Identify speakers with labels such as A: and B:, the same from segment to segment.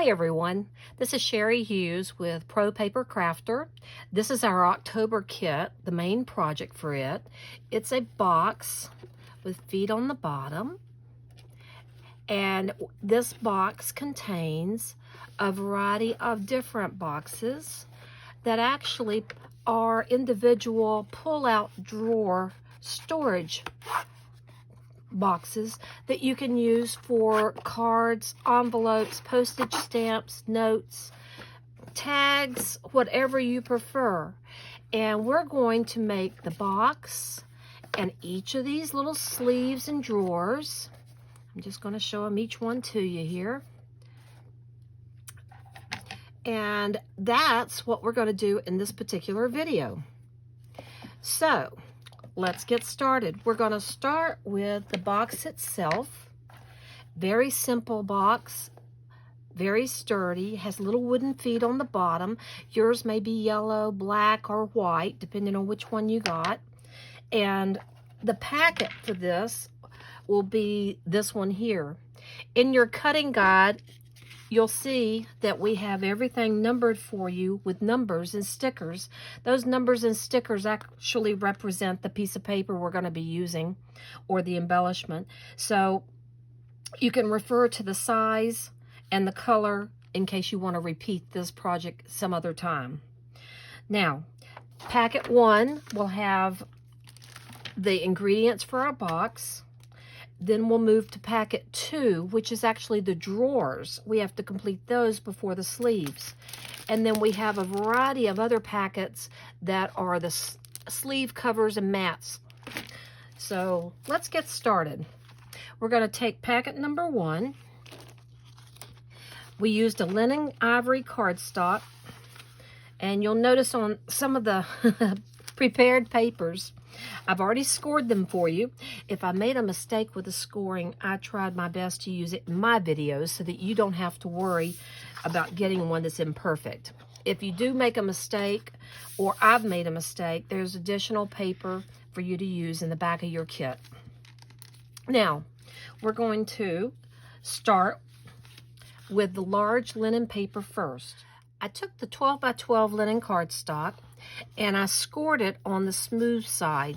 A: Hi everyone, this is Sherry Hughes with ProPaperCrafter. This is our October kit, the main project for it. It's a box with feet on the bottom, and this box contains a variety of different boxes that actually are individual pull-out drawer storage boxes that you can use for cards, envelopes, postage stamps, notes, tags, whatever you prefer. And we're going to make the box and each of these little sleeves and drawers. I'm just going to show them each one to you here. And that's what we're going to do in this particular video. So let's get started. We're going to start with the box itself. Very simple box, very sturdy, has little wooden feet on the bottom. Yours may be yellow, black, or white, depending on which one you got. And the packet for this will be this one here. In your cutting guide, you'll see that we have everything numbered for you with numbers and stickers. Those numbers and stickers actually represent the piece of paper we're going to be using or the embellishment. So you can refer to the size and the color in case you want to repeat this project some other time. Now, packet 1 will have the ingredients for our box. Then we'll move to packet 2, which is actually the drawers. We have to complete those before the sleeves. And then we have a variety of other packets that are the sleeve covers and mats. So let's get started. We're going to take packet number 1. We used a linen ivory cardstock. And you'll notice on some of the prepared papers, I've already scored them for you. If I made a mistake with the scoring, I tried my best to use it in my videos so that you don't have to worry about getting one that's imperfect. If you do make a mistake, or I've made a mistake, there's additional paper for you to use in the back of your kit. Now, we're going to start with the large linen paper first. I took the 12 by 12 linen cardstock and I scored it on the smooth side.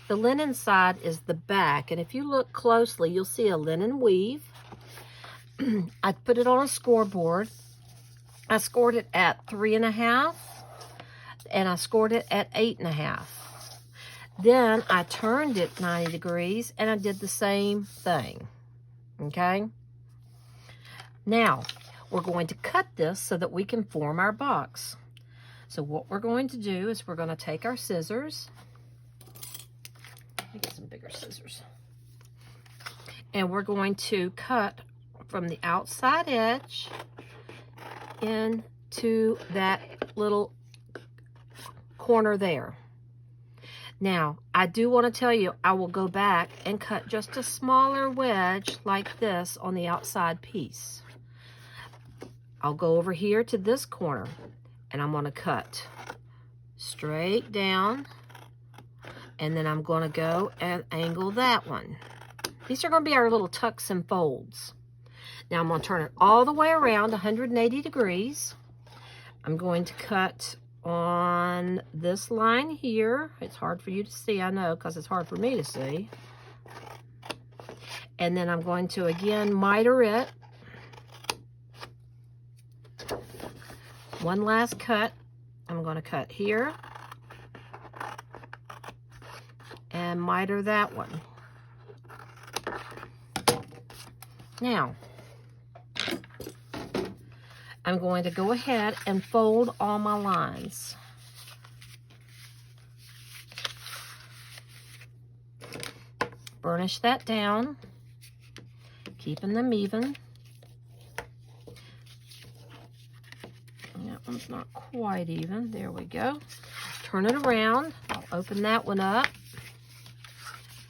A: The linen side is the back, and if you look closely, you'll see a linen weave. I put it on a scoreboard. I scored it at 3.5, and I scored it at 8.5. Then I turned it 90 degrees, and I did the same thing. Okay? Now, we're going to cut this so that we can form our box. So what we're going to do is we're going to take our scissors. Let me get some bigger scissors. And we're going to cut from the outside edge into that little corner there. Now, I do want to tell you, I will go back and cut just a smaller wedge like this on the outside piece. I'll go over here to this corner, and I'm going to cut straight down, and then I'm going to go and angle that one. These are going to be our little tucks and folds. Now I'm going to turn it all the way around 180 degrees. I'm going to cut on this line here. It's hard for you to see, I know, because it's hard for me to see. And then I'm going to again miter it. One last cut. I'm going to cut here and miter that one. Now, I'm going to go ahead and fold all my lines. Burnish that down, keeping them even. That one's not quite even. There we go. Turn it around. I'll open that one up.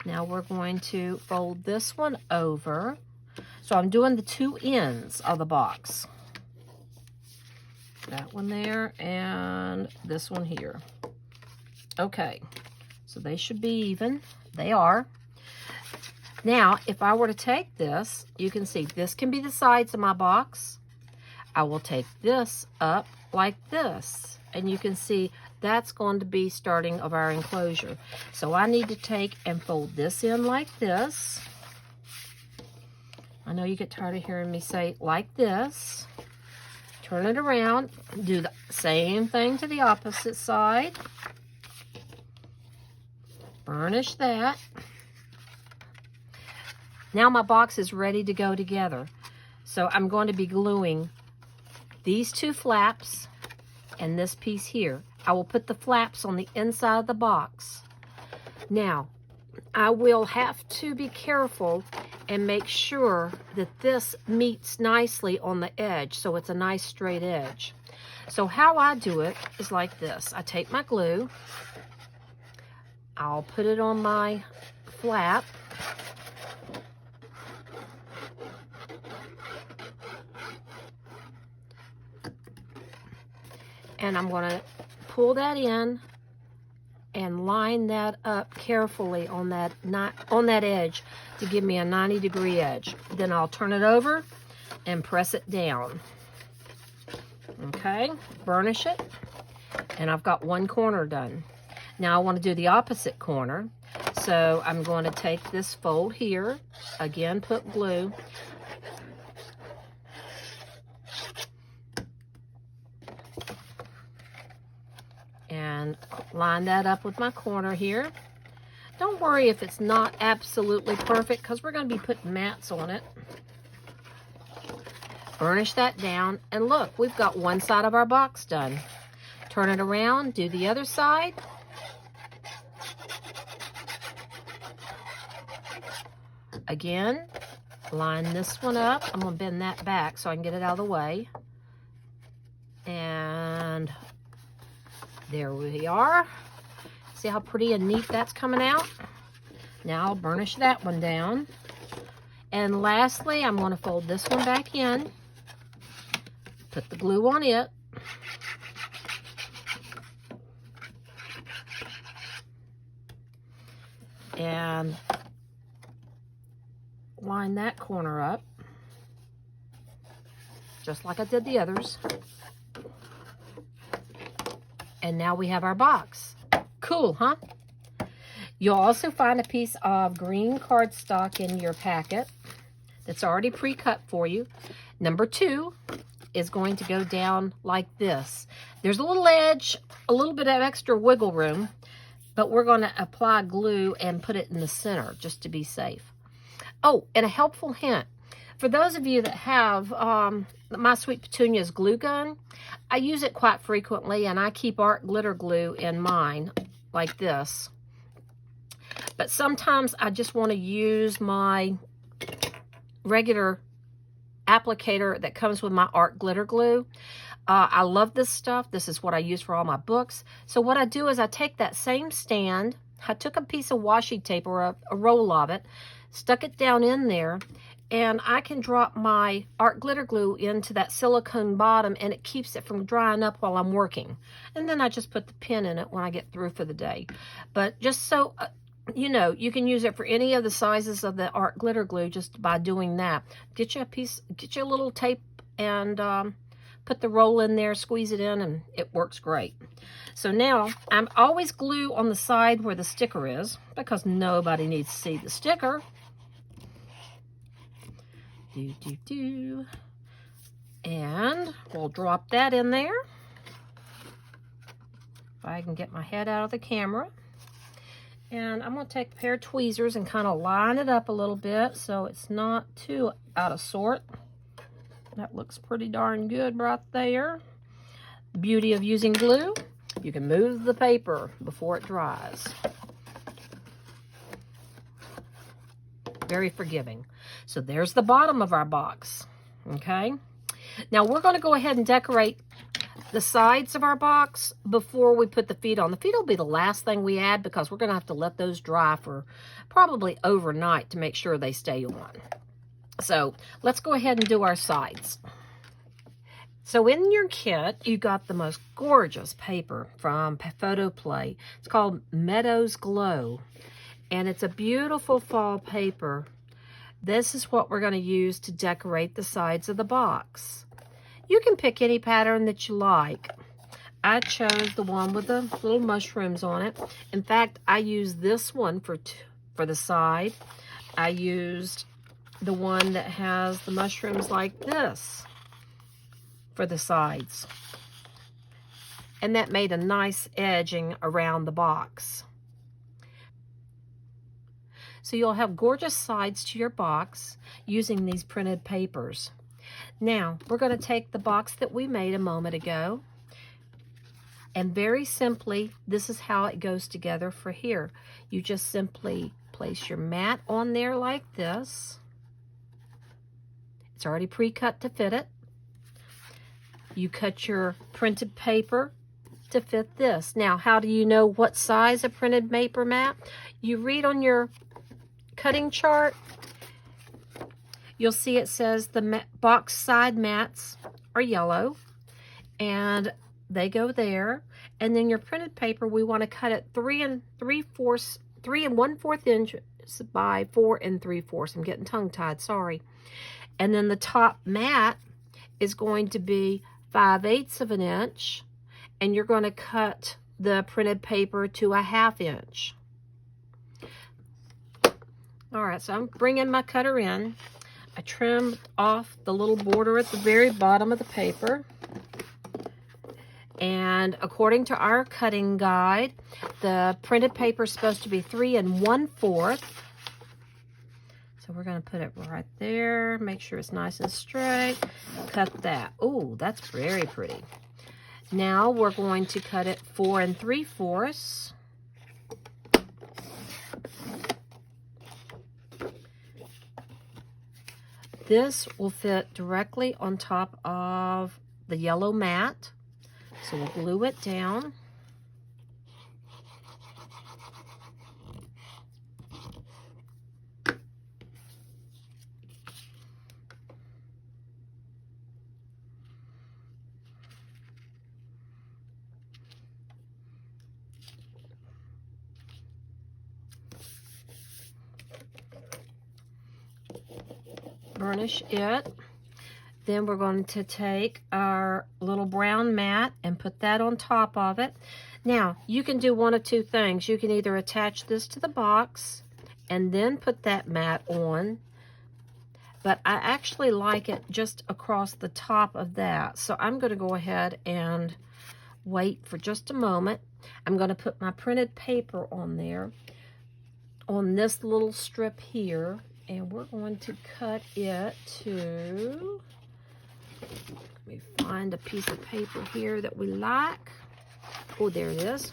A: Now we're going to fold this one over. So I'm doing the two ends of the box. That one there and this one here. Okay, so they should be even. They are. Now, if I were to take this, you can see this can be the sides of my box. I will take this up like this. And you can see that's going to be starting of our enclosure. So I need to take and fold this in like this. I know you get tired of hearing me say like this. Turn it around, do the same thing to the opposite side. Burnish that. Now my box is ready to go together. So I'm going to be gluing these two flaps and this piece here. I will put the flaps on the inside of the box. Now, I will have to be careful and make sure that this meets nicely on the edge, so it's a nice straight edge. So how I do it is like this. I take my glue, I'll put it on my flap, and I'm going to pull that in and line that up carefully on that edge to give me a 90-degree edge. Then I'll turn it over and press it down. Okay, burnish it, and I've got one corner done. Now I want to do the opposite corner, so I'm going to take this fold here, again put glue, and line that up with my corner here. Don't worry if it's not absolutely perfect, because we're going to be putting mats on it. Burnish that down, and look, we've got one side of our box done. Turn it around, do the other side. Again, line this one up. I'm going to bend that back so I can get it out of the way. And there we are. See how pretty and neat that's coming out? Now I'll burnish that one down. And lastly, I'm going to fold this one back in. Put the glue on it. And line that corner up, just like I did the others. And now we have our box. Cool, huh? You'll also find a piece of green cardstock in your packet that's already pre-cut for you. Number 2 is going to go down like this. There's a little edge, a little bit of extra wiggle room, but we're going to apply glue and put it in the center just to be safe. Oh, and a helpful hint. For those of you that have My Sweet Petunia's glue gun, I use it quite frequently, and I keep art glitter glue in mine like this. But sometimes I just want to use my regular applicator that comes with my art glitter glue. I love this stuff. This is what I use for all my books. So what I do is I take that same stand, I took a piece of washi tape or a roll of it, stuck it down in there, and I can drop my art glitter glue into that silicone bottom, and it keeps it from drying up while I'm working. And then I just put the pin in it when I get through for the day. But just so you know, you can use it for any of the sizes of the art glitter glue just by doing that. Get you a little tape and put the roll in there, squeeze it in, and it works great. So now I'm always glue on the side where the sticker is, because nobody needs to see the sticker. And we'll drop that in there. If I can get my head out of the camera. And I'm going to take a pair of tweezers and kind of line it up a little bit so it's not too out of sort. That looks pretty darn good right there. The beauty of using glue, you can move the paper before it dries. Very forgiving. So there's the bottom of our box. Okay. Now we're going to go ahead and decorate the sides of our box before we put the feet on. The feet will be the last thing we add, because we're going to have to let those dry for probably overnight to make sure they stay on. So let's go ahead and do our sides. So in your kit, you got the most gorgeous paper from Photo Play. It's called Meadows Glow, and it's a beautiful fall paper. This is what we're going to use to decorate the sides of the box. You can pick any pattern that you like. I chose the one with the little mushrooms on it. In fact, I used this one for the side. I used the one that has the mushrooms like this for the sides. And that made a nice edging around the box. So you'll have gorgeous sides to your box using these printed papers. Now, we're going to take the box that we made a moment ago, and very simply, this is how it goes together for here. You just simply place your mat on there like this. It's already pre-cut to fit it. You cut your printed paper to fit this. Now, how do you know what size of printed paper mat? You read on your cutting chart. You'll see it says the box side mats are yellow, and they go there. And then your printed paper, we want to cut it 3 1/4 inches by 4 3/4. I'm getting tongue-tied, sorry. And then the top mat is going to be 5/8 of an inch, and you're going to cut the printed paper to 1/2 inch. All right, so I'm bringing my cutter in. I trimmed off the little border at the very bottom of the paper. And according to our cutting guide, the printed paper is supposed to be 3 1/4. So we're going to put it right there. Make sure it's nice and straight. Cut that. Oh, that's very pretty. Now we're going to cut it 4 3/4. This will fit directly on top of the yellow mat. So we'll glue it down. Burnish it. Then we're going to take our little brown mat and put that on top of it. Now, you can do one of two things. You can either attach this to the box and then put that mat on, but I actually like it just across the top of that. So I'm going to go ahead and wait for just a moment. I'm going to put my printed paper on there, on this little strip here, and we're going to cut it to... Let me find a piece of paper here that we like. Oh, there it is.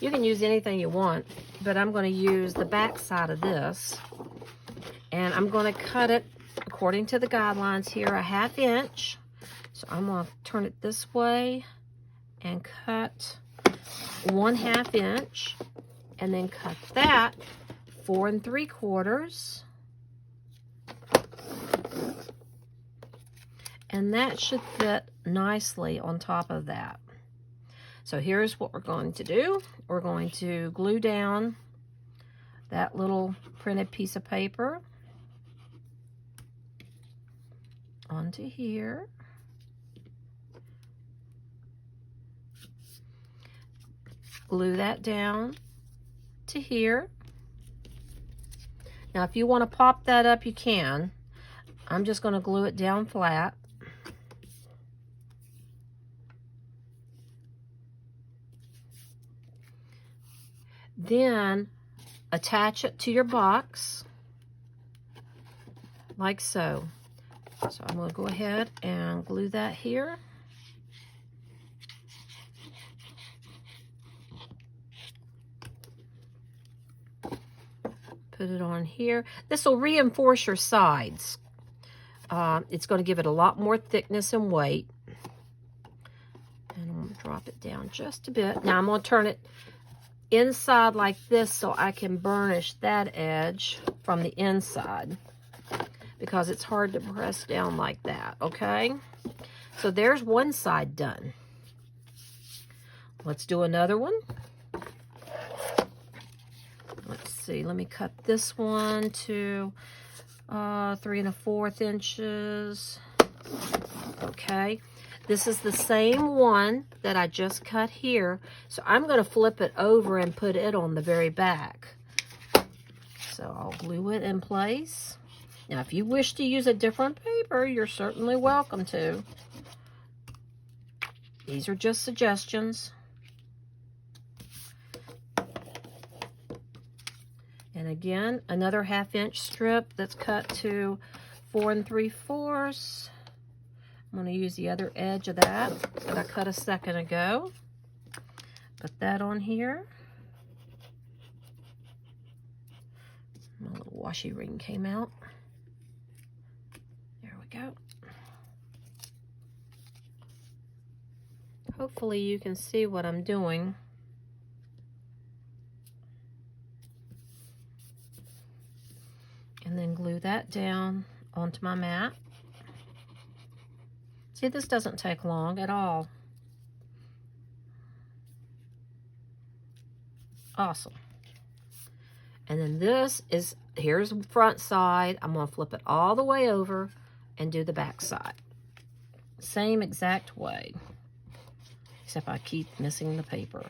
A: You can use anything you want, but I'm going to use the back side of this. And I'm going to cut it according to the guidelines here, 1/2 inch. So I'm going to turn it this way and cut 1/2 inch. And then cut that 4 3/4. And that should fit nicely on top of that. So here's what we're going to do. We're going to glue down that little printed piece of paper onto here. Glue that down to here. Now, if you want to pop that up, you can. I'm just going to glue it down flat. Then attach it to your box like so. So I'm going to go ahead and glue that here. Put it on here. This will reinforce your sides. It's going to give it a lot more thickness and weight. And I'm going to drop it down just a bit. Now I'm going to turn it inside like this so I can burnish that edge from the inside, because it's hard to press down like that, okay? So there's one side done. Let's do another one. Let's see, let me cut this one to 3 1/4 inches. Okay, this is the same one that I just cut here, so I'm going to flip it over and put it on the very back. So I'll glue it in place. Now, if you wish to use a different paper, you're certainly welcome to. These are just suggestions. And again, another 1/2-inch strip that's cut to 4 3/4. I'm going to use the other edge of that I cut a second ago. Put that on here. My little washi ring came out. There we go. Hopefully you can see what I'm doing. And then glue that down onto my mat. See, this doesn't take long at all. Awesome. And then this is, here's the front side. I'm going to flip it all the way over and do the back side. Same exact way. Except I keep missing the paper.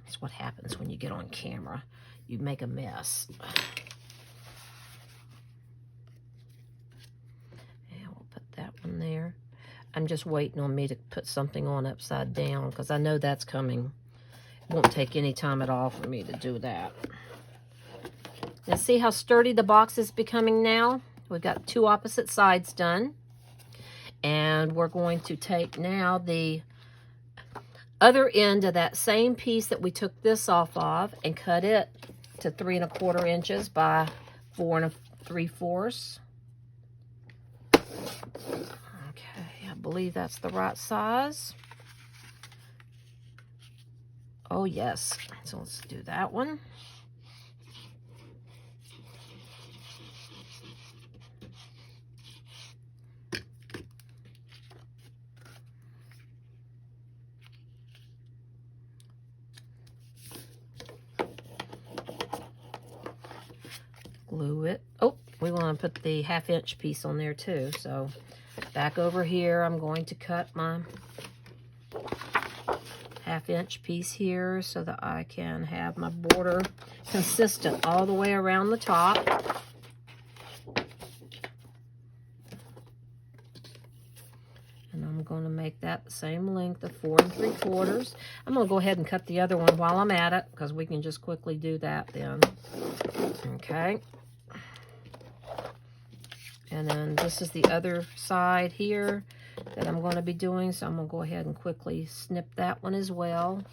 A: That's what happens when you get on camera. You make a mess. And we'll put that one there. I'm just waiting on me to put something on upside down because I know that's coming. It won't take any time at all for me to do that. Now see how sturdy the box is becoming now? We've got 2 opposite sides done. And we're going to take now the other end of that same piece that we took this off of and cut it to 3 1/4 inches by 4 3/4. Okay, I believe that's the right size. Oh yes, so let's do that one. Glue it. Oh, we want to put the 1/2-inch piece on there too. So back over here, I'm going to cut my 1/2-inch piece here so that I can have my border consistent all the way around the top. And I'm going to make that the same length of 4 3/4. I'm going to go ahead and cut the other one while I'm at it because we can just quickly do that then. Okay. And then this is the other side here that I'm going to be doing. So I'm going to go ahead and quickly snip that one as well.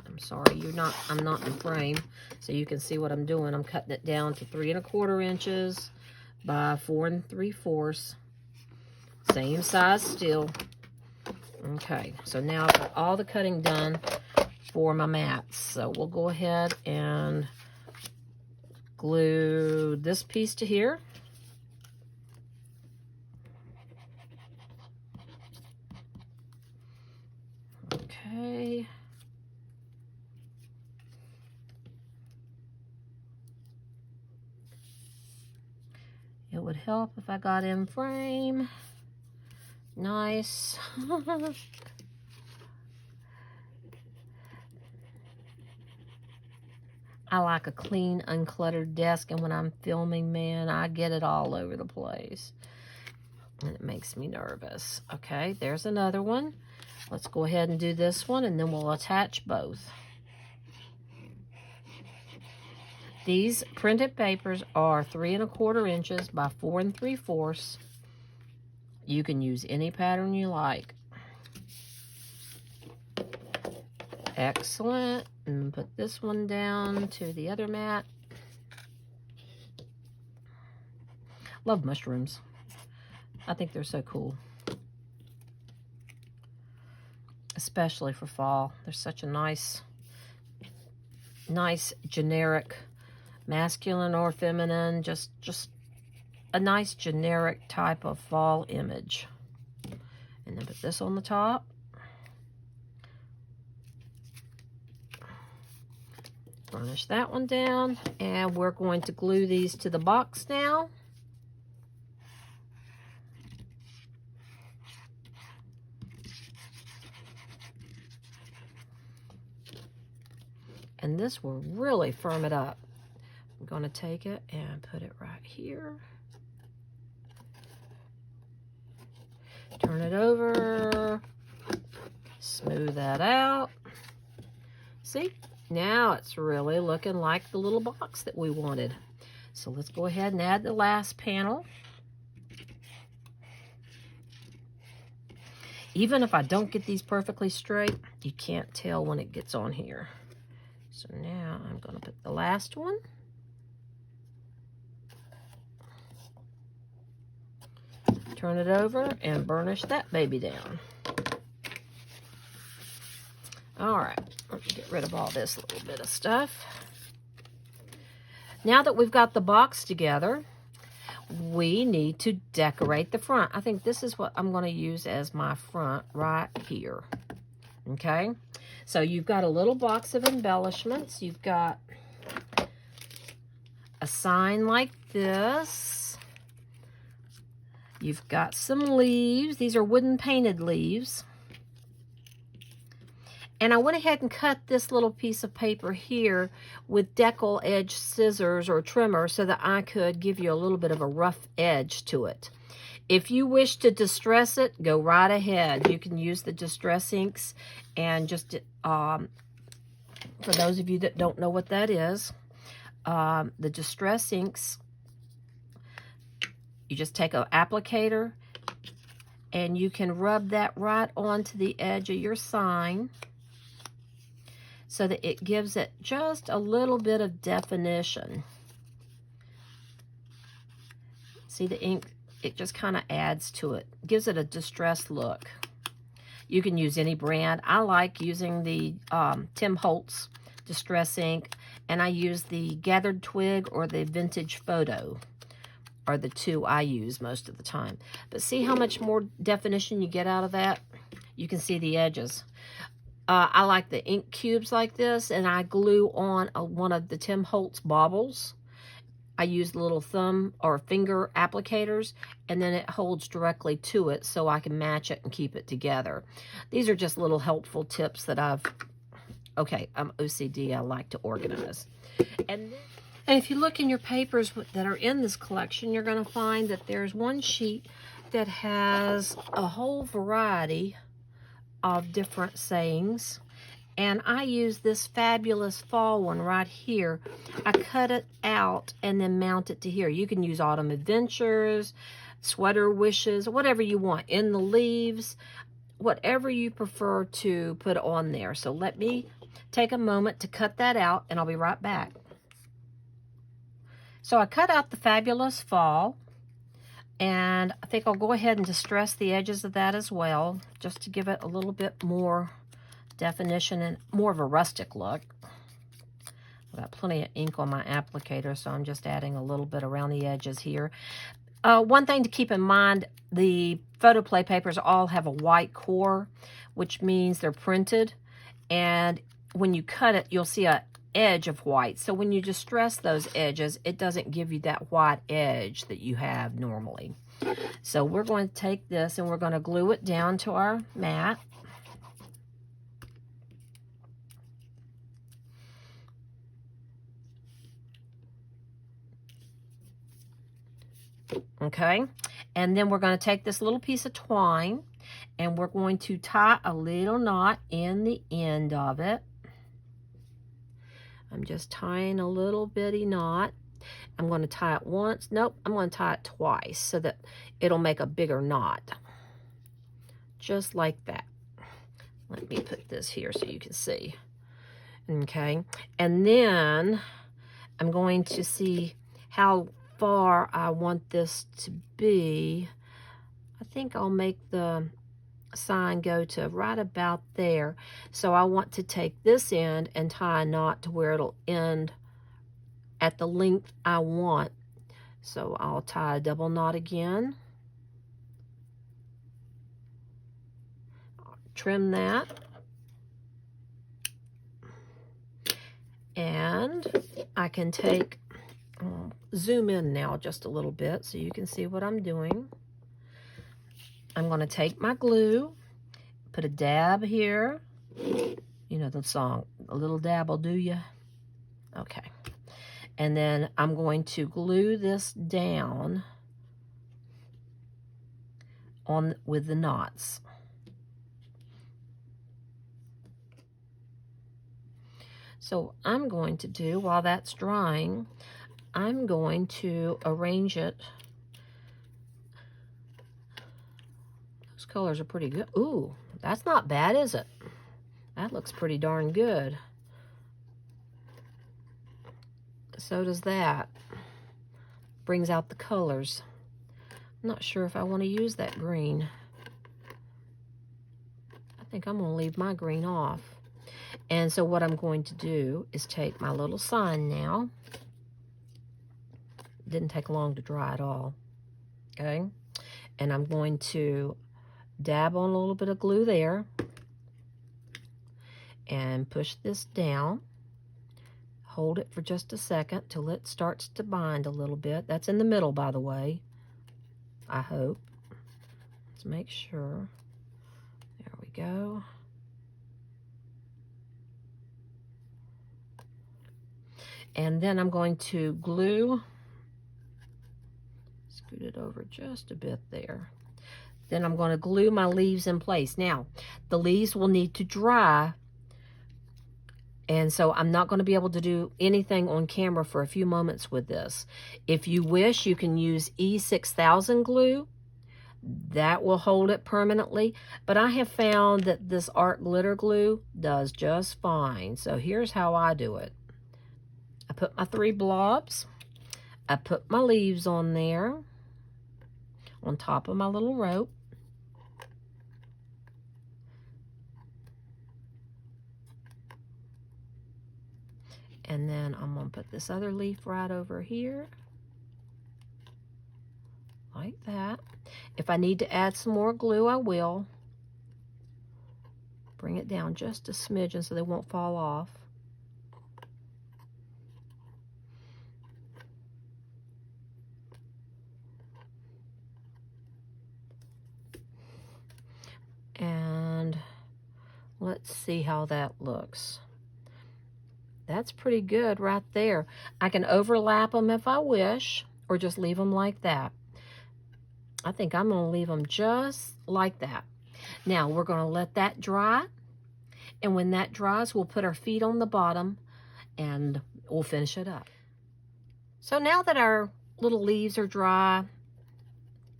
A: I'm sorry, I'm not in frame. So you can see what I'm doing. I'm cutting it down to 3 1/4 inches by 4 3/4. Same size still. Okay, so now I've got all the cutting done for my mats. So we'll go ahead and glue this piece to here. Okay. It would help if I got in frame. Nice. I like a clean, uncluttered desk, and when I'm filming, man, I get it all over the place. And it makes me nervous. Okay, there's another one. Let's go ahead and do this one, and then we'll attach both. These printed papers are 3 1/4 inches by 4 3/4. You can use any pattern you like. Excellent. And put this one down to the other mat. Love mushrooms. I think they're so cool. Especially for fall. They're such a nice generic, masculine or feminine, just a nice generic type of fall image. And then put this on the top. Burnish that one down, and we're going to glue these to the box now. and this will really firm it up. I'm going to take it and put it right here. Turn it over. Smooth that out. See? Now it's really looking like the little box that we wanted. So let's go ahead and add the last panel. Even if I don't get these perfectly straight, you can't tell when it gets on here. So now I'm going to put the last one. Turn it over and burnish that baby down. All right, let's get rid of all this little bit of stuff. Now that we've got the box together, we need to decorate the front. I think this is what I'm going to use as my front right here. Okay, so you've got a little box of embellishments. You've got a sign like this. You've got some leaves. These are wooden painted leaves. And I went ahead and cut this little piece of paper here with decal edge scissors or trimmer so that I could give you a little bit of a rough edge to it. If you wish to distress it, go right ahead. You can use the distress inks, and just for those of you that don't know what that is, the distress inks, you just take an applicator and you can rub that right onto the edge of your sign, so that it gives it just a little bit of definition. See the ink? It just kind of adds to it. Gives it a distressed look. You can use any brand. I like using the Tim Holtz Distress ink, and I use the Gathered Twig or the Vintage Photo, are the two I use most of the time. But see how much more definition you get out of that? You can see the edges. I like the ink cubes like this, and I glue on one of the Tim Holtz baubles. I use little thumb or finger applicators, and then it holds directly to it so I can match it and keep it together. These are just little helpful tips that I'm OCD, I like to organize. And if you look in your papers that are in this collection, you're going to find that there's one sheet that has a whole variety of different sayings, and I use this fabulous fall one right here. I cut it out and then mount it to here. You can use autumn adventures, sweater wishes, whatever you want, in the leaves, whatever you prefer to put on there. So let me take a moment to cut that out, and I'll be right back. So I cut out the fabulous fall, and I think I'll go ahead and distress the edges of that as well, just to give it a little bit more definition and more of a rustic look. I've got plenty of ink on my applicator, so I'm just adding a little bit around the edges here. One thing to keep in mind, the photoplay papers all have a white core, which means they're printed, and when you cut it, you'll see a edge of white. So when you distress those edges, it doesn't give you that white edge that you have normally. So we're going to take this and we're going to glue it down to our mat. Okay, and then we're going to take this little piece of twine and we're going to tie a little knot in the end of it. I'm just tying a little bitty knot. I'm going to tie it once. Nope, I'm going to tie it twice so that it'll make a bigger knot. Just like that. Let me put this here so you can see. Okay, and then I'm going to see how far I want this to be. I think I'll make the sign go to right about there. So I want to take this end and tie a knot to where it'll end at the length I want. So I'll tie a double knot again. Trim that. And I can take, zoom in now just a little bit so you can see what I'm doing. I'm going to take my glue, put a dab here. You know the song, a little dab will do ya. Okay. And then I'm going to glue this down on with the knots. So I'm going to do, while that's drying, I'm going to arrange it. Those colors are pretty good. Ooh, that's not bad, is it? That looks pretty darn good. So does that. Brings out the colors. I'm not sure if I want to use that green. I think I'm going to leave my green off. And so what I'm going to do is take my little sign now. Didn't take long to dry at all. Okay? And I'm going to dab on a little bit of glue there. And push this down. Hold it for just a second till it starts to bind a little bit. That's in the middle, by the way. I hope. Let's make sure. There we go. And then I'm going to glue. Scoot it over just a bit there. Then I'm going to glue my leaves in place. Now, the leaves will need to dry. And so I'm not going to be able to do anything on camera for a few moments with this. If you wish, you can use E6000 glue. That will hold it permanently. But I have found that this art glitter glue does just fine. So here's how I do it. I put my 3 blobs. I put my leaves on there, on top of my little rope. And then I'm going to put this other leaf right over here. Like that. If I need to add some more glue, I will. Bring it down just a smidgen so they won't fall off. And let's see how that looks. That's pretty good right there. I can overlap them if I wish, or just leave them like that. I think I'm going to leave them just like that. Now, we're going to let that dry. And when that dries, we'll put our feet on the bottom and we'll finish it up. So now that our little leaves are dry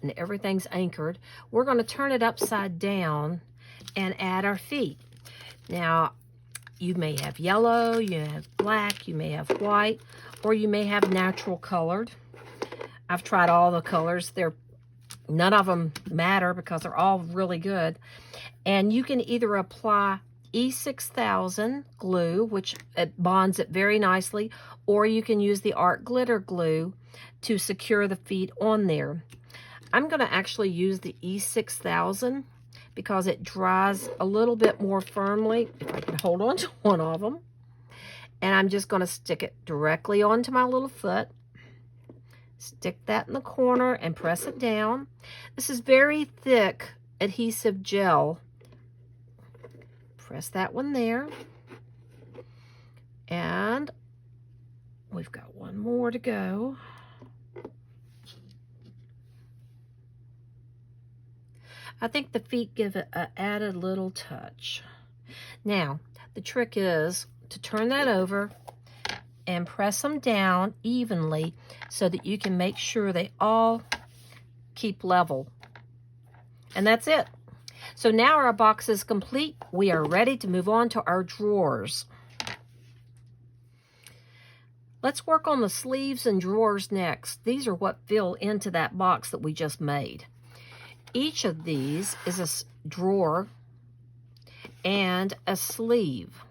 A: and everything's anchored, we're going to turn it upside down and add our feet. Now, you may have yellow, you have black, you may have white, or you may have natural colored. I've tried all the colors. None of them matter because they're all really good. And you can either apply E6000 glue, which it bonds it very nicely, or you can use the art glitter glue to secure the feet on there. I'm going to actually use the E6000 because it dries a little bit more firmly, if I can hold on to one of them. And I'm just going to stick it directly onto my little foot. Stick that in the corner and press it down. This is very thick adhesive gel. Press that one there. And we've got one more to go. I think the feet give it an added little touch. Now, the trick is to turn that over and press them down evenly so that you can make sure they all keep level. And that's it. So now our box is complete. We are ready to move on to our drawers. Let's work on the sleeves and drawers next. These are what fill into that box that we just made. Each of these is a drawer and a sleeve.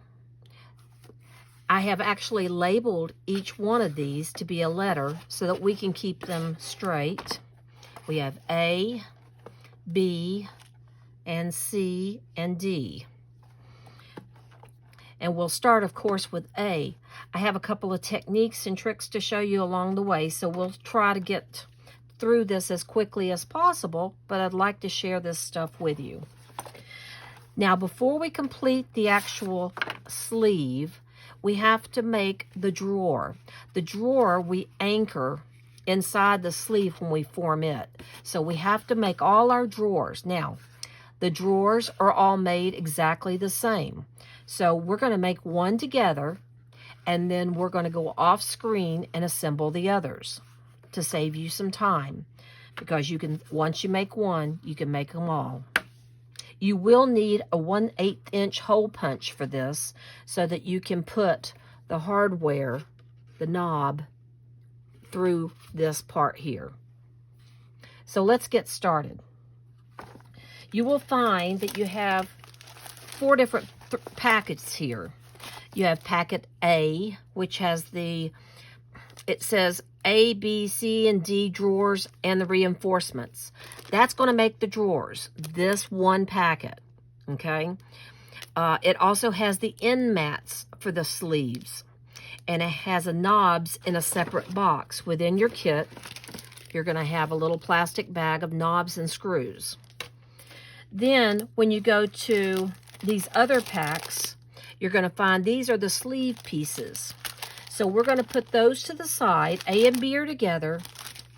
A: I have actually labeled each one of these to be a letter so that we can keep them straight. We have A, B, and C, and D. And we'll start, of course, with A. I have a couple of techniques and tricks to show you along the way, so we'll try to get through this as quickly as possible, but I'd like to share this stuff with you. Now, before we complete the actual sleeve, we have to make the drawer. The drawer we anchor inside the sleeve when we form it. So we have to make all our drawers. Now, the drawers are all made exactly the same. So we're going to make one together, and then we're going to go off screen and assemble the others to save you some time. Because you can, once you make one, you can make them all. You will need a 1/8 inch hole punch for this so that you can put the hardware, the knob, through this part here. So let's get started. You will find that you have 4 different packets here. You have packet A, which has it says A, B, C, and D drawers and the reinforcements. That's going to make the drawers, this one packet, okay? It also has the end mats for the sleeves, and it has the knobs in a separate box. Within your kit, you're going to have a little plastic bag of knobs and screws. Then, when you go to these other packs, you're going to find these are the sleeve pieces. So we're going to put those to the side. A and B are together.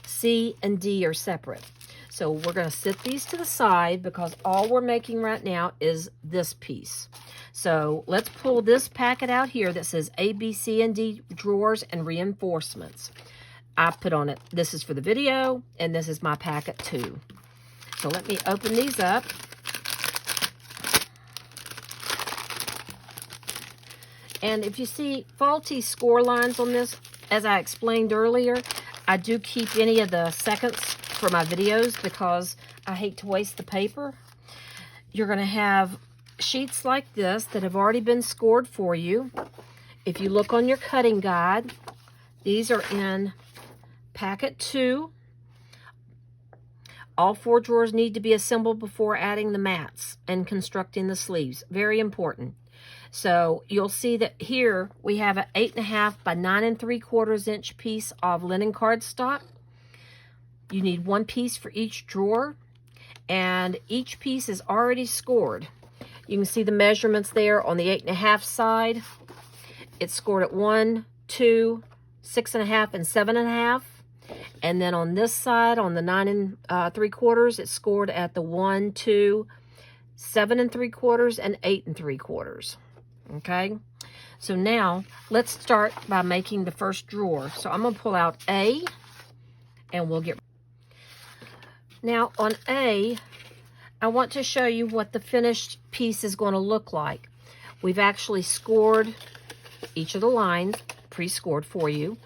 A: C and D are separate. So we're going to set these to the side because all we're making right now is this piece. So let's pull this packet out here that says A, B, C, and D drawers and reinforcements. I put on it, this is for the video, and this is my packet too. So let me open these up. And if you see faulty score lines on this, as I explained earlier, I do keep any of the seconds for my videos because I hate to waste the paper. You're going to have sheets like this that have already been scored for you. If you look on your cutting guide, these are in packet 2. All 4 drawers need to be assembled before adding the mats and constructing the sleeves. Very important. So you'll see that here we have an 8.5 by 9 3/4 inch piece of linen cardstock. You need 1 piece for each drawer, and each piece is already scored. You can see the measurements there on the 8.5 side. It's scored at 1, 2, 6.5, and 7.5. And then on this side, on the 9 3/4, it's scored at the 1, 2, 7 3/4, and 8 3/4. Okay, so now let's start by making the first drawer. So I'm going to pull out A, and we'll get... Now on A, I want to show you what the finished piece is going to look like. We've actually scored each of the lines, pre-scored for you,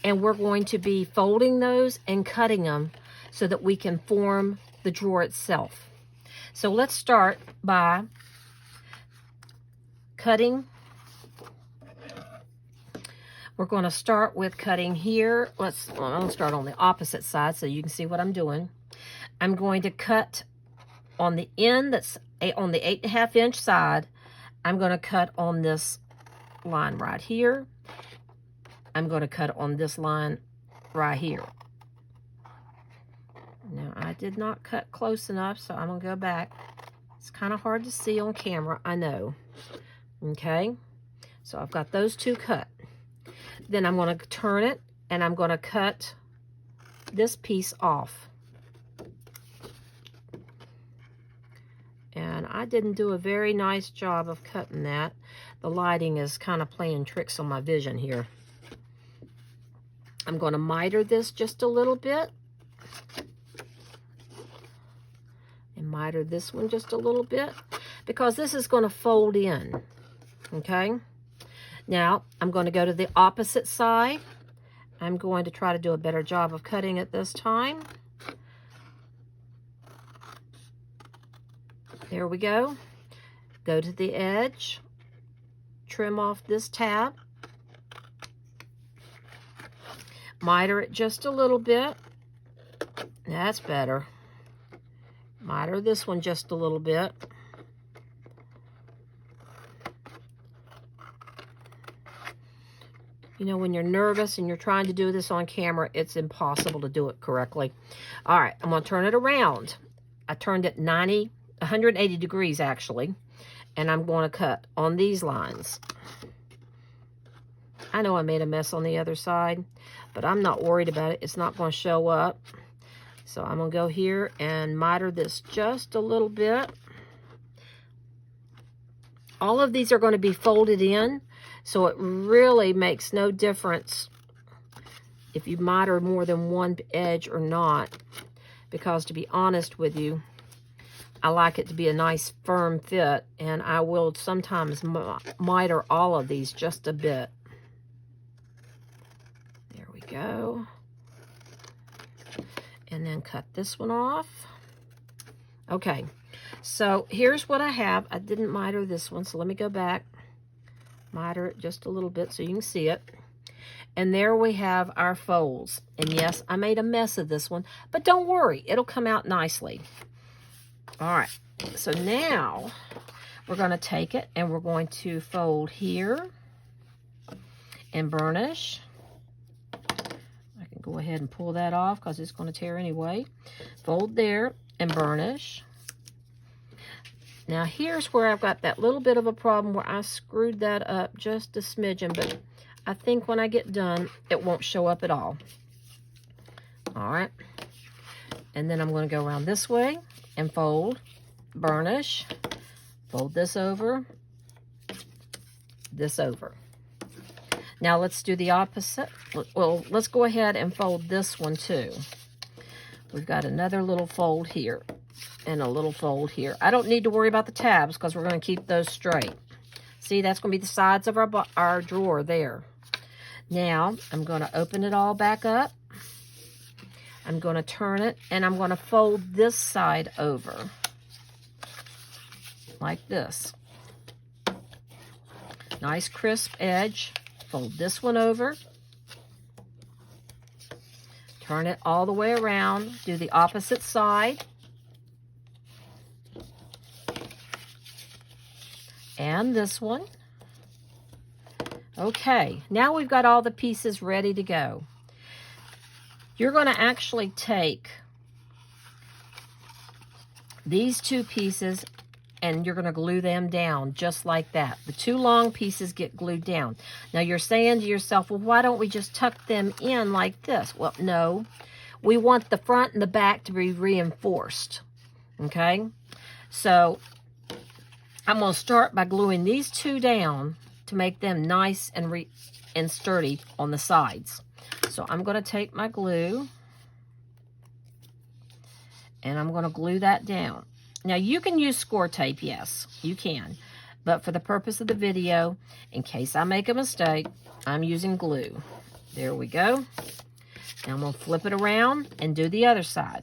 A: and we're going to be folding those and cutting them so that we can form the drawer itself. So let's start by cutting. We're going to start with cutting here. I'm going to start on the opposite side so you can see what I'm doing. I'm going to cut on the end that's on the 8.5 inch side. I'm going to cut on this line right here. I'm going to cut on this line right here. Now, I did not cut close enough, so I'm going to go back. It's kind of hard to see on camera, I know. Okay, so I've got those 2 cut. Then I'm going to turn it, and I'm going to cut this piece off. And I didn't do a very nice job of cutting that. The lighting is kind of playing tricks on my vision here. I'm going to miter this just a little bit. And miter this one just a little bit, because this is going to fold in. Okay, now I'm going to go to the opposite side. I'm going to try to do a better job of cutting it this time. There we go. Go to the edge, trim off this tab, miter it just a little bit. That's better. Miter this one just a little bit. You know, when you're nervous and you're trying to do this on camera, it's impossible to do it correctly. All right, I'm going to turn it around. I turned it 180 degrees actually, and I'm going to cut on these lines. I know I made a mess on the other side, but I'm not worried about it. It's not going to show up. So I'm going to go here and miter this just a little bit. All of these are going to be folded in, so it really makes no difference if you miter more than one edge or not, because to be honest with you, I like it to be a nice firm fit, and I will sometimes miter all of these just a bit. There we go. And then cut this one off. Okay, so here's what I have. I didn't miter this one, so let me go back. Miter it just a little bit so you can see it. And there we have our folds. And yes, I made a mess of this one, but don't worry, it'll come out nicely. All right, so now we're going to take it and we're going to fold here and burnish. I can go ahead and pull that off because it's going to tear anyway. Fold there and burnish. Now here's where I've got that little bit of a problem where I screwed that up just a smidgen, but I think when I get done, it won't show up at all. All right, and then I'm going to go around this way and fold, burnish, fold this over, this over. Now let's do the opposite. Well, let's go ahead and fold this one too. We've got another little fold here and a little fold here. I don't need to worry about the tabs because we're going to keep those straight. See, that's going to be the sides of our drawer there. Now I'm going to open it all back up. I'm going to turn it, and I'm going to fold this side over like this. Nice crisp edge. Fold this one over. Turn it all the way around. Do the opposite side. And this one. Okay, now we've got all the pieces ready to go. You're going to actually take these two pieces and you're going to glue them down just like that. The two long pieces get glued down. Now you're saying to yourself, well, why don't we just tuck them in like this? Well, no. We want the front and the back to be reinforced. Okay? So I'm going to start by gluing these two down to make them nice and sturdy on the sides. So I'm going to take my glue and I'm going to glue that down. Now you can use score tape, yes, you can. But for the purpose of the video, in case I make a mistake, I'm using glue. There we go. Now I'm going to flip it around and do the other side.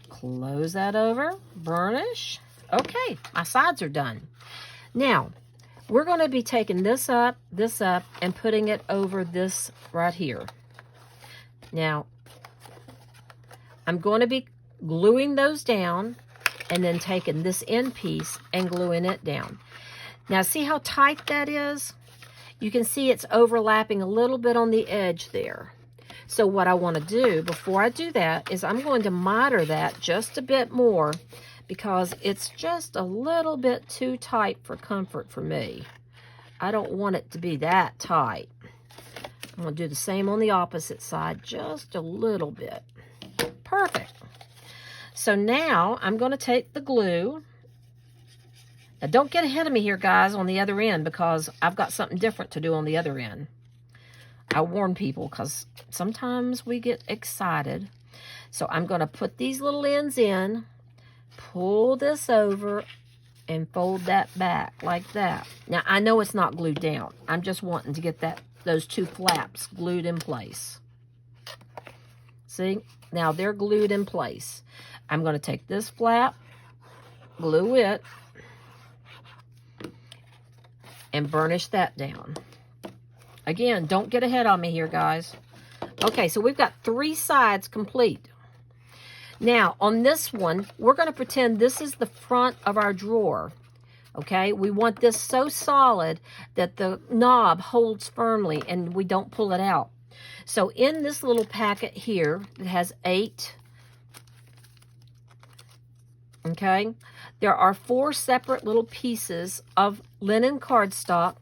A: Close that over, burnish. Okay, my sides are done. Now, we're going to be taking this up, and putting it over this right here. Now, I'm going to be gluing those down and then taking this end piece and gluing it down. Now, see how tight that is? You can see it's overlapping a little bit on the edge there. So what I want to do before I do that is I'm going to miter that just a bit more because it's just a little bit too tight for comfort for me. I don't want it to be that tight. I'm going to do the same on the opposite side, just a little bit. Perfect. So now I'm going to take the glue. Now don't get ahead of me here, guys, on the other end because I've got something different to do on the other end. I warn people because sometimes we get excited. So I'm going to put these little ends in, pull this over, and fold that back like that. Now, I know it's not glued down. I'm just wanting to get those two flaps glued in place. See? Now, they're glued in place. I'm going to take this flap, glue it, and burnish that down. Again, don't get ahead on me here, guys. Okay, so we've got 3 sides complete. Now, on this one, we're going to pretend this is the front of our drawer. Okay, we want this so solid that the knob holds firmly and we don't pull it out. So in this little packet here, it has 8. Okay, There are 4 separate little pieces of linen cardstock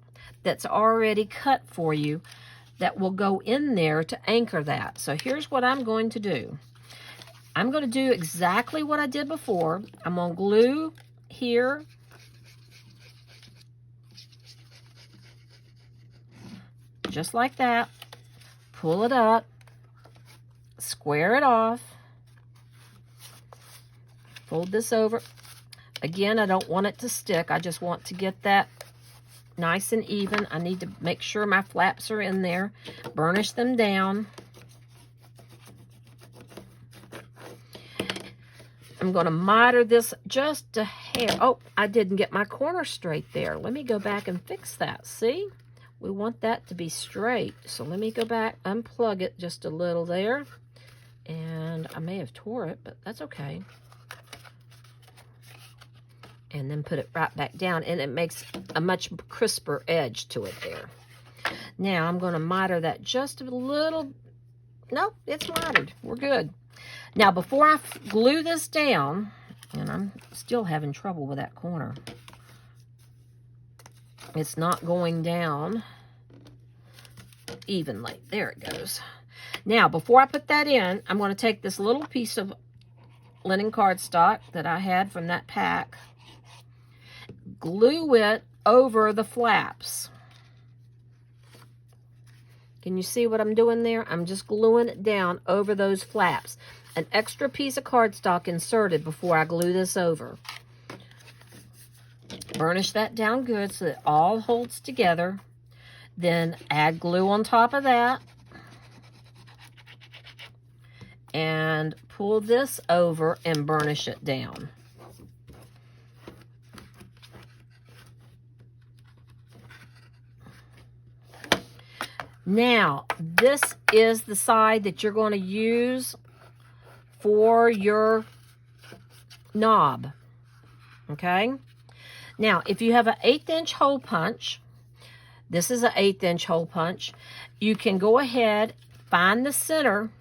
A: that's already cut for you that will go in there to anchor that. So here's what I'm going to do. I'm going to do exactly what I did before. I'm going to glue here. Just like that. Pull it up. Square it off. Fold this over. Again, I don't want it to stick. I just want to get that nice and even. I need to make sure my flaps are in there. Burnish them down. I'm going to miter this just a hair. Oh, I didn't get my corner straight there. Let me go back and fix that. See? We want that to be straight. So let me go back, unplug it just a little there. And I may have tore it, but that's okay. And then put it right back down, and it makes a much crisper edge to it there. Now I'm going to miter that just a little. Nope, it's mitered. We're good. Now before I glue this down, and I'm still having trouble with that corner. It's not going down evenly. There it goes. Now before I put that in, I'm going to take this little piece of linen cardstock that I had from that pack, glue it over the flaps. Can you see what I'm doing there? I'm just gluing it down over those flaps. An extra piece of cardstock inserted before I glue this over. Burnish that down good so it all holds together. Then add glue on top of that. And pull this over and burnish it down. Now, this is the side that you're going to use for your knob. Okay? Now, if you have an 1/8 inch hole punch, this is an 1/8 inch hole punch, you can go ahead, find the center,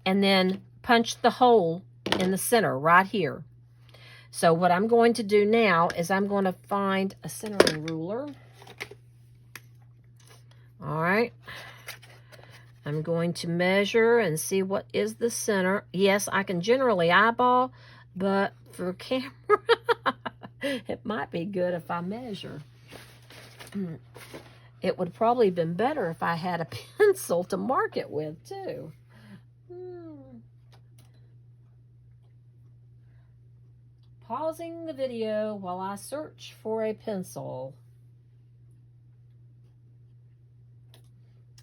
A: and then punch the hole in the center right here. So what I'm going to do now is I'm going to find a centering ruler. All right. I'm going to measure and see what is the center. Yes, I can generally eyeball, but for camera, it might be good if I measure. It would probably have been better if I had a pencil to mark it with, too. Pausing the video while I search for a pencil.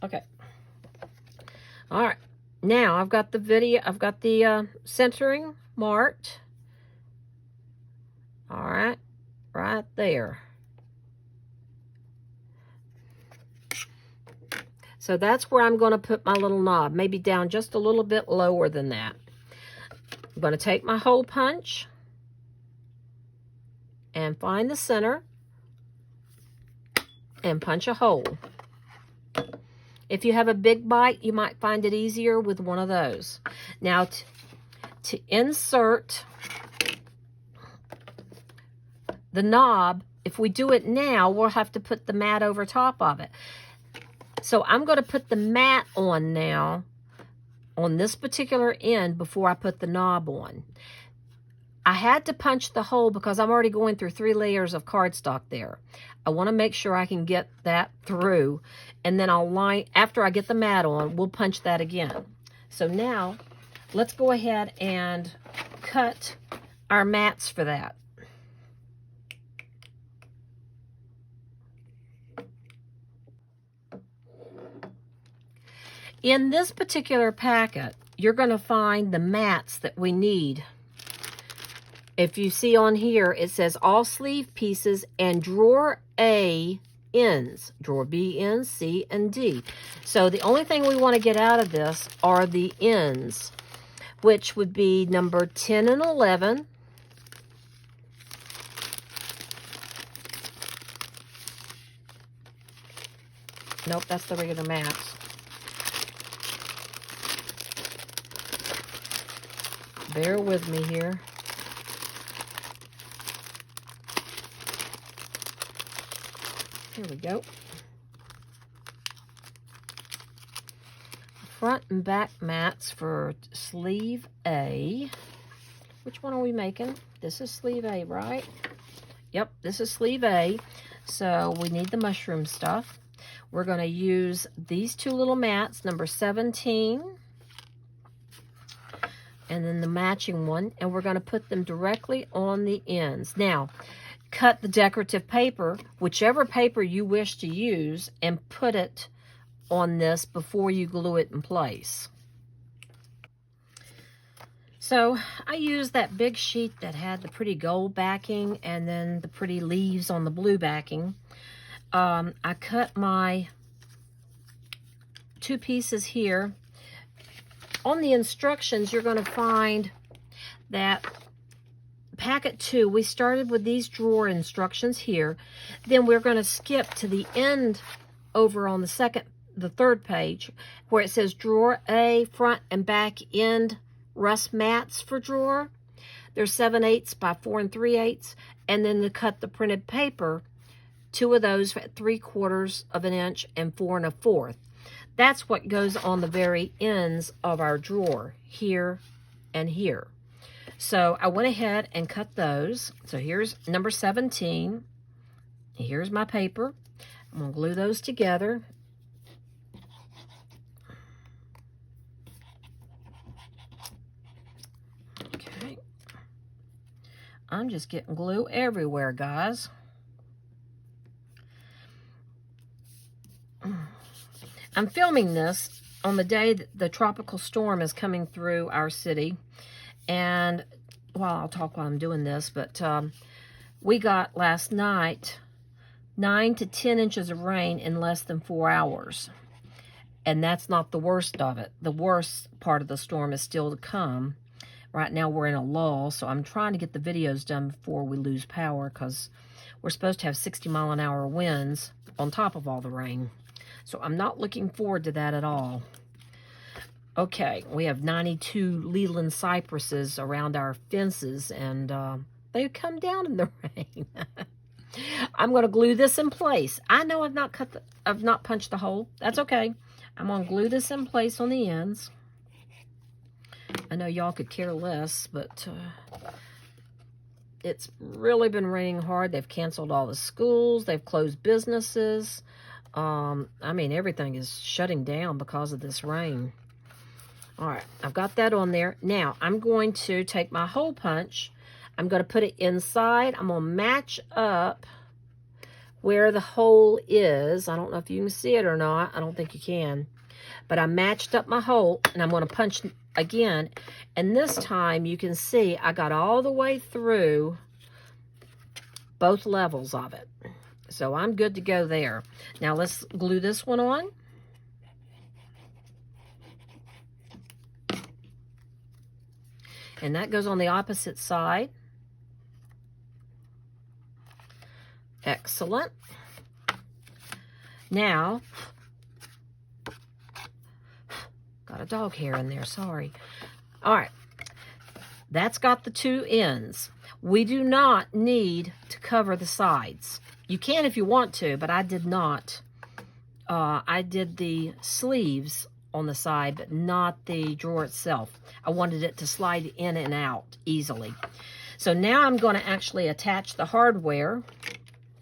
A: Okay. All right. Now I've got the centering marked. All right. Right there. So that's where I'm going to put my little knob, maybe down just a little bit lower than that. I'm going to take my hole punch and find the center and punch a hole. If you have a big bite, you might find it easier with one of those. Now, to insert the knob, if we do it now, we'll have to put the mat over top of it. So I'm going to put the mat on now on this particular end before I put the knob on. I had to punch the hole because I'm already going through 3 layers of cardstock there. I want to make sure I can get that through, and then after I get the mat on, we'll punch that again. So now, let's go ahead and cut our mats for that. In this particular packet, you're going to find the mats that we need. If you see on here, it says all sleeve pieces and drawer A ends. Drawer B ends, C, and D. So the only thing we want to get out of this are the ends, which would be number 10 and 11. Nope, that's the regular mats. Bear with me here. Here we go. Front and back mats for sleeve A. Which one are we making? This is sleeve A, right? Yep, this is sleeve A. So we need the mushroom stuff. We're going to use these two little mats, number 17, and then the matching one, and we're going to put them directly on the ends. Now, cut the decorative paper, whichever paper you wish to use, and put it on this before you glue it in place. So I used that big sheet that had the pretty gold backing and then the pretty leaves on the blue backing. I cut my 2 pieces here. On the instructions, you're going to find that packet 2, we started with these drawer instructions here. Then we're going to skip to the end over on the third page where it says drawer A, front and back end rust mats for drawer. They're 7/8 by 4 3/8, and then to cut the printed paper, 2 of those at 3/4 of an inch and 4 1/4. That's what goes on the very ends of our drawer, here and here. So I went ahead and cut those. So here's number 17. Here's my paper. I'm going to glue those together. Okay. I'm just getting glue everywhere, guys. I'm filming this on the day that the tropical storm is coming through our city. And, well, I'll talk while I'm doing this, but we got last night 9 to 10 inches of rain in less than 4 hours. And that's not the worst of it. The worst part of the storm is still to come. Right now we're in a lull, so I'm trying to get the videos done before we lose power because we're supposed to have 60-mile-an-hour winds on top of all the rain. So I'm not looking forward to that at all. Okay, we have 92 Leland cypresses around our fences, and they come down in the rain. I'm going to glue this in place. I know I've not punched the hole. That's okay. I'm going to glue this in place on the ends. I know y'all could care less, but it's really been raining hard. They've canceled all the schools. They've closed businesses. I mean, everything is shutting down because of this rain. All right, I've got that on there. Now, I'm going to take my hole punch. I'm going to put it inside. I'm going to match up where the hole is. I don't know if you can see it or not. I don't think you can. But I matched up my hole, and I'm going to punch again. And this time, you can see I got all the way through both levels of it. So I'm good to go there. Now, let's glue this one on. And that goes on the opposite side. Excellent. Now, got a dog hair in there, sorry. All right, that's got the 2 ends. We do not need to cover the sides. You can if you want to, but I did not. I did the sleeves on the side, but not the drawer itself. I wanted it to slide in and out easily. So now I'm going to actually attach the hardware.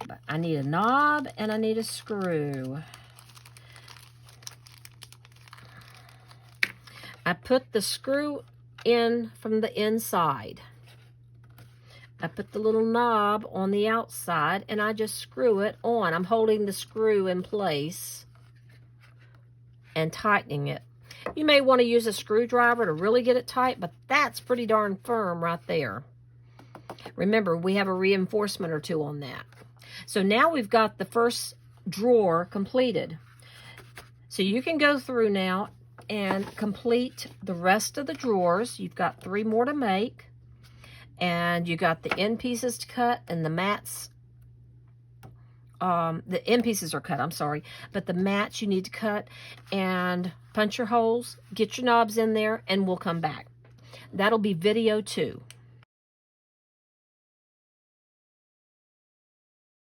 A: But I need a knob and I need a screw. I put the screw in from the inside. I put the little knob on the outside and I just screw it on. I'm holding the screw in place and tightening it. You may want to use a screwdriver to really get it tight, but that's pretty darn firm right there. Remember, we have a reinforcement or 2 on that. So now we've got the first drawer completed. So you can go through now and complete the rest of the drawers. You've got 3 more to make. And you got the end pieces to cut and the mats. The end pieces are cut, I'm sorry. But the mats you need to cut and punch your holes, get your knobs in there, and we'll come back. That'll be video 2.